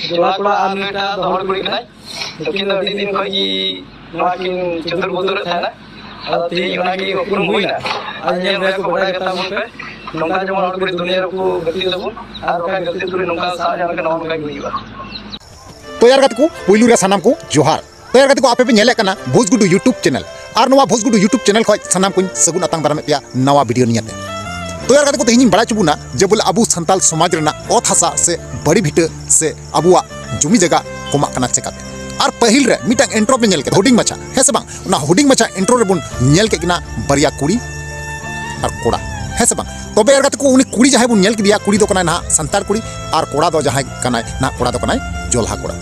जोड़ा कोड़ा आर नेटा दहड़ कुड़ी ना लेकिन अड़ी दिन खई नवा किन चतुर बुतुर थाना ते योना की उपरम हुईना आज नेल रे को बड़ा कथा बुन पे नोंका जमन हड़ कुड़ी दुनिया को गति तबुन आर ओका गति तुरी नोंका सा जान के नवा नोंका हुईबा। तो यार गत को पुइलु रे सनाम को जोहार। तो यार गत को आपे पे नेले कना भोजगुडू यूट्यूब चैनल और नवा भोजगुडू यूट्यूब चैनल खय सनाम को सगुन अतंग बारमे पिया नवा वीडियो नियाते। तो यार गत को तेहिं बड़ा चुबुना जे बोले अबु संताल समाज रेना ओत हसा से बड़ी भिटा से अबुआ जुमी जगह कोमा कना चेकाते और पहिल रे मिटांग इंट्रो पे नेल के हुडिंग मचा है से बांग ना हुडिंग मचा इंट्रो रे बुन नेल के किना बरिया कुड़ी और कोड़ा है से बांग। तो यार गत को उनी कुड़ी जहां बुन नेल के दिया कुड़ी दो कना ना संताल कुड़ी और कोड़ा दो जहां कना ना कोड़ा दो कना जोल्हा कोड़ा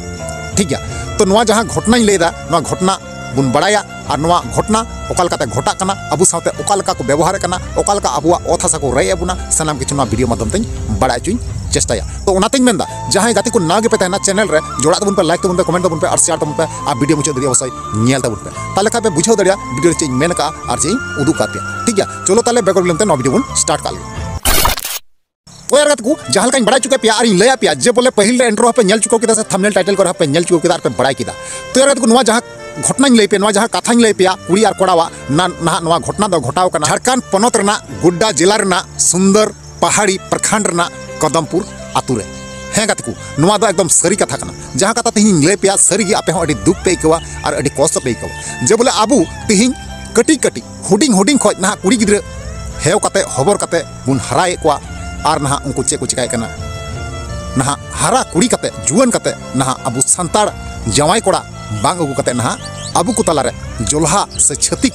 ठीक गया। तो नवा जहां घटना लेदा नवा घटना बुन बड़ाया और नवा घटना ओकालकाते घटा कना अबु साथे ओकालका को व्यवहार कना ओकालका अबुआ ओथ हासा को रय अबुना सनाम किछु नवा वीडियो माध्यम तें बड़ा चुई चेष्टाया। तो ओनातें मेंदा जहां गाते को ना गे पे तहना चैनल रे जोड़ा तबुन पे लाइक तबुन पे कमेंट तबुन पे और शेयर तबुन पे आ वीडियो मुचे दरिया वसई नेल तबुन पे ताले का पे बुझाव दरिया वीडियो चें मेन का और चें उदु का पे ठीक गया। चलो ताले बेगर बिलमते नवा वीडियो बुन स्टार्ट कर ले। ओ यार गत को जहां काई बड़ा चुके पिया और लया पिया जे बोले पहिल रे इंट्रो पे नेल चुको किदा से थंबनेल टाइटल को पे नेल चुको किदा पे बड़ा किदा। तो यार गत को नवा जहां घटना लई पे नवा जहां कथा लई पे कुड़ी और कोड़ावा ना ना नवा घटना दो घटाव कना झारखंड पनत रना गुड्डा जिला रना सुंदर पहाड़ी प्रखंड रना कदमपुर आतु रे है गत को नवा दो एकदम सरी कथा कना जहां कथा तिहिं लई पे सरी गे आपे हो अडी दुख पे इकवा और अडी कष्ट पे इकवा जे बोले अबु तिहिं कटी कटी हुडिंग हुडिंग खoj ना कुड़ी गिद्र हेव कते खबर कते बुन हराए को और ना उनको चे को चिकाय कना ना हरा कुड़ी कते जुवन कते ना अबु संताड़ जवाई कोड़ा बांग अगु कते ना अबु को तलारे जोल्हा से छतिक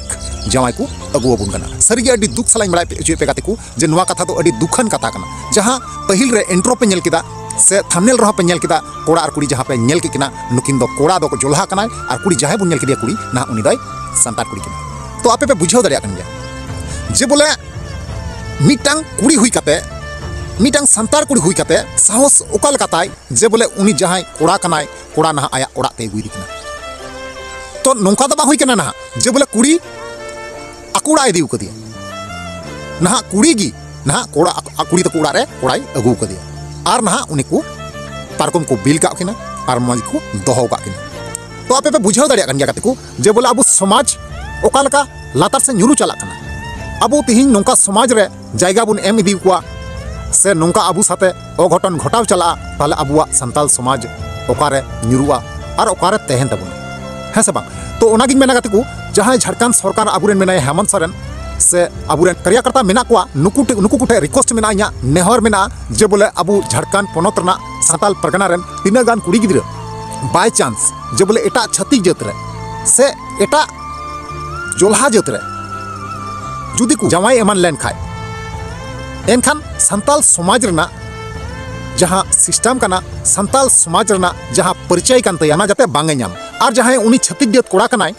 जवाई को अगु अबुन कना सरिगे अडी दुख सलाइन बड़ा पे पे कते को जे नवा कथा तो अडी दुखन कथा कना जहां पहिल रे इंट्रो पे नेल किदा से थंबनेल रह पे नेल किदा कोड़ा और कुड़ी जहां पे नेल के किना नुकिन दो कोड़ा दो जोल्हा कना और कुड़ी जहां बुन नेल किदिया कुड़ी ना उनी दय संताड़ कुड़ी किना। तो आपे पे बुझाव दरिया कन गया जे बोले मिटांग कुड़ी हुई कते मिटांग संतार कुड़ी हुई कते साहस ओकाल कताय जे बोले उनी जहां कोड़ा कनाय कोड़ा ना आया ओड़ा ते गुई दिकना। तो नोंका दबा हुई कना ना जे बोले कुड़ी अकुड़ा इदी उकदिया ना कुड़ी गी ना कोड़ा कुड़ी तो कोड़ा रे कोड़ाई अगु कदिया और ना उनी को पारकम को बिल का किना और मज को दोहो का किना। तो आपे पे बुझाव दरिया कन गया कते को जे बोले अबु समाज ओकाल का लातार से न्यूरु चला कना अबु तिहिं नोंका समाज रे जायगा बुन एम इदी कुआ से नोंका अबु साथे अघटन घटाव चला ताले अबुआ संताल समाज ओकारे न्यूरुआ और ओकारे तहन तबुन है से बांग। तो ओनागिन मेना गते को जहां झारखंड सरकार अबुरेन मेनाय हेमंत सोरेन से अबुरेन कार्यकर्ता मेना कोआ नुकु कुठे रिक्वेस्ट मेना इया नेहर मेना जे बोले अबु झारखंड पनत रना संताल परगना रेन तिना गान कुड़ी गिद्र बाय चांस जे बोले एटा छत्तीस जात रे से एटा जोल्हा जात रे जुदी को जवाई एमान लेन खाय एनखान संताल समाज रना जहां सिस्टम कना संताल समाज रना जहां परिचय कान तया ना जाते बांगे नाम और जहां उनी छत्तीस जात कोड़ा कनाय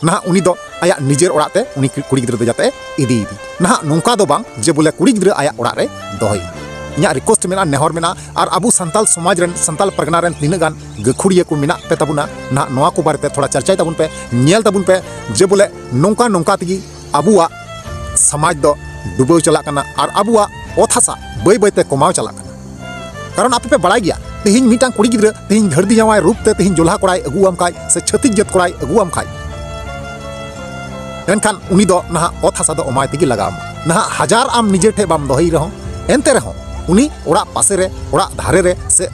ना उनी दो आया निजेर ओड़ाते उनी कुड़ी गिद्र दो जाते इदी ना नोंका दो बांग जे बोले कुड़ी गिद्र आया ओड़ा रे दोहई इया रिक्वेस्ट मेना नेहर मेना और अबु संताल समाज रेन संताल परगना रेन तीन गान गखुड़िया को मेना पे तबुना ना नवा को बारे थोड़ा चर्चा तबुन पे नेल तबुन पे जे बोले नोंका नोंका तगी अबुआ समाज दो डुबो चला कना और अबुआ ओथ हासा बय बयते कमाव चला कना। कारण आपे पे बड़ा गया तिहिं मिटांग कुड़ी गिद्र तिहिं घरदी जवाई रूप ते तिहिं जोल्हा कोड़ाई अगुआम खाय से छत्तीस जात कोड़ाई अगुआम खाय एनखान उनी दो ना ओथ हासा दो अमाय तिगी लगाम ना हजार आम निजे ठे बाम दोहई रहो एनते रहो उनी ओड़ा पासे रे ओड़ा धारे रे से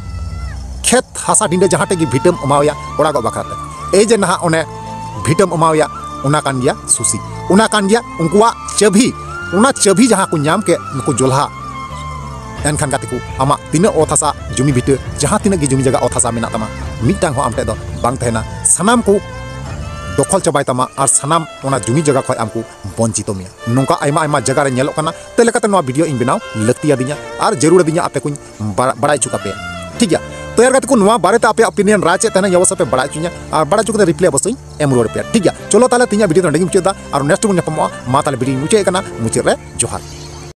खेत हासा डिंडे जहां टेगी भिटम अमावया ओड़ा गो बखराते ए जे ना ओने भिटम अमावया उना कान गया सुसी उना कान गया उनकुआ चाबी जहां को नाम के उनको जोल्हा एनखान गाते को आमा तीना ओथ हासा जुमी भिटे जहां तीना गी जुमी जगह ओथ हासा मेना तमा मिटांग हो आमटे दो बांग तहना सनाम को दखल चाबाय तमा और सनाम ओना जुमी जगह खय आमको वंचितो मिया नोंका आयमा आयमा जगह रे नेलो कना ते लेकाते नोआ वीडियो इन बनाव लक्ति आदिया और जरूर दिया आपे कुछ बड़ा चुका पे ठीक है। तो यार को नोआ बारे आपे ओपिनियन राचे तहना यवस पे बड़ा चु냐 और बड़ा चुके रिप्ले अवश्य एम रुआड़ पे ठीक है। चलो ताले तिना वीडियो नडे मुचादा और नेक्स्ट बुन ᱧᱟᱯᱟᱢᱚᱜᱼᱟ मा ताले वीडियो मुचे कना मुचे रे जोहार।